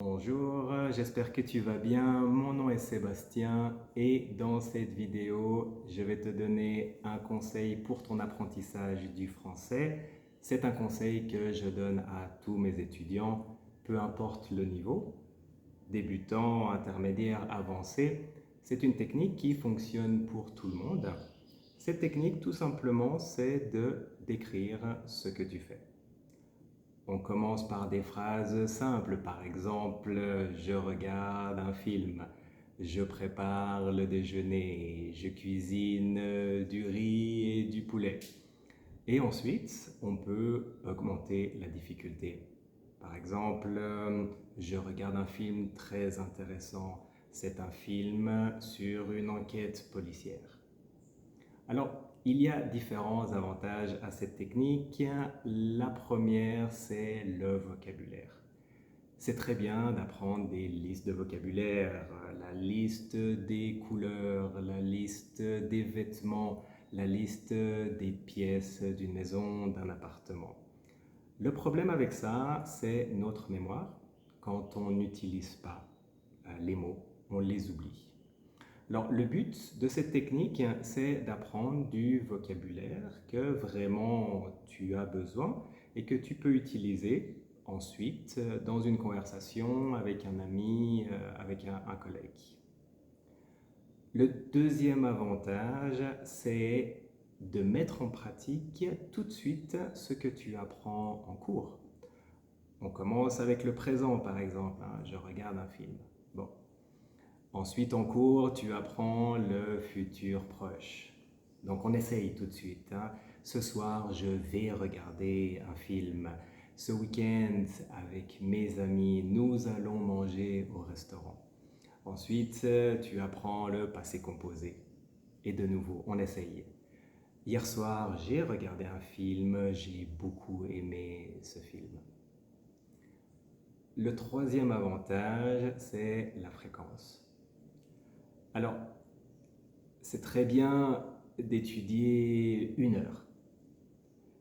Bonjour, j'espère que tu vas bien. Mon nom est Sébastien et dans cette vidéo, je vais te donner un conseil pour ton apprentissage du français. C'est un conseil que je donne à tous mes étudiants, peu importe le niveau, débutant, intermédiaire, avancé. C'est une technique qui fonctionne pour tout le monde. Cette technique, tout simplement, c'est de décrire ce que tu fais. On commence par des phrases simples, par exemple, je regarde un film, je prépare le déjeuner, je cuisine du riz et du poulet. Et ensuite, on peut augmenter la difficulté. Par exemple, je regarde un film très intéressant. C'est un film sur une enquête policière. Alors, il y a différents avantages à cette technique. La première, c'est le vocabulaire. C'est très bien d'apprendre des listes de vocabulaire, la liste des couleurs, la liste des vêtements, la liste des pièces d'une maison, d'un appartement. Le problème avec ça, c'est notre mémoire. Quand on n'utilise pas les mots, on les oublie. Alors, le but de cette technique, c'est d'apprendre du vocabulaire que vraiment tu as besoin et que tu peux utiliser ensuite dans une conversation avec un ami, avec un collègue. Le deuxième avantage, c'est de mettre en pratique tout de suite ce que tu apprends en cours. On commence avec le présent, par exemple. Je regarde un film. Bon, ensuite, en cours, tu apprends le futur proche. Donc, on essaye tout de suite. Ce soir, je vais regarder un film. Ce week-end, avec mes amis, nous allons manger au restaurant. Ensuite, tu apprends le passé composé. Et de nouveau, on essaye. Hier soir, j'ai regardé un film, j'ai beaucoup aimé ce film. Le troisième avantage, c'est la fréquence. Alors, c'est très bien d'étudier 1 heure.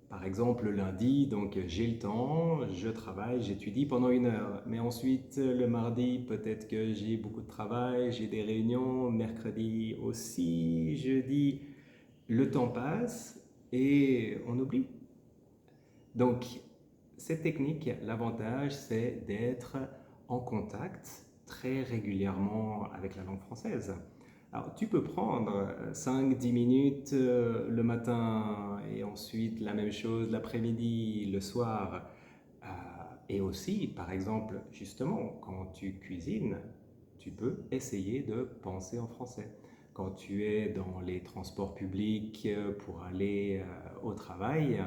Par exemple, le lundi, donc j'ai le temps, je travaille, j'étudie pendant 1 heure. Mais ensuite, le mardi, peut-être que j'ai beaucoup de travail, j'ai des réunions, mercredi aussi, jeudi, le temps passe et on oublie. Donc, cette technique, l'avantage, c'est d'être en contact très régulièrement avec la langue française. Alors, tu peux prendre 5-10 minutes le matin et ensuite la même chose l'après-midi, le soir. Et aussi, par exemple, justement, quand tu cuisines, tu peux essayer de penser en français. Quand tu es dans les transports publics pour aller au travail,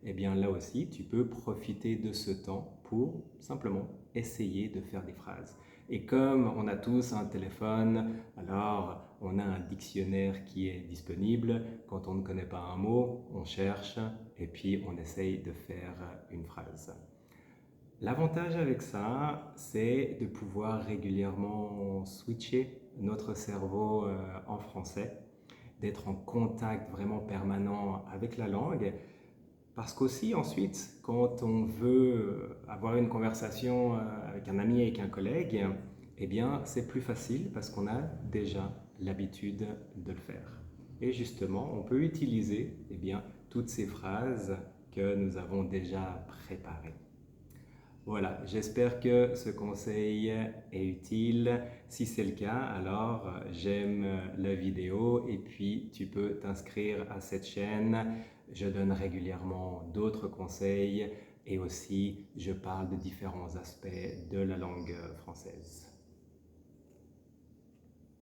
eh bien là aussi, tu peux profiter de ce temps pour simplement essayer de faire des phrases. Et comme on a tous un téléphone, alors on a un dictionnaire qui est disponible. Quand on ne connaît pas un mot, on cherche et puis on essaye de faire une phrase. L'avantage avec ça, c'est de pouvoir régulièrement switcher notre cerveau en français, d'être en contact vraiment permanent avec la langue. Parce qu'aussi, ensuite, quand on veut avoir une conversation avec un ami, avec un collègue, eh bien, c'est plus facile parce qu'on a déjà l'habitude de le faire. Et justement, on peut utiliser eh bien, toutes ces phrases que nous avons déjà préparées. Voilà, j'espère que ce conseil est utile. Si c'est le cas, alors j'aime la vidéo et puis tu peux t'inscrire à cette chaîne. Je donne régulièrement d'autres conseils et aussi je parle de différents aspects de la langue française.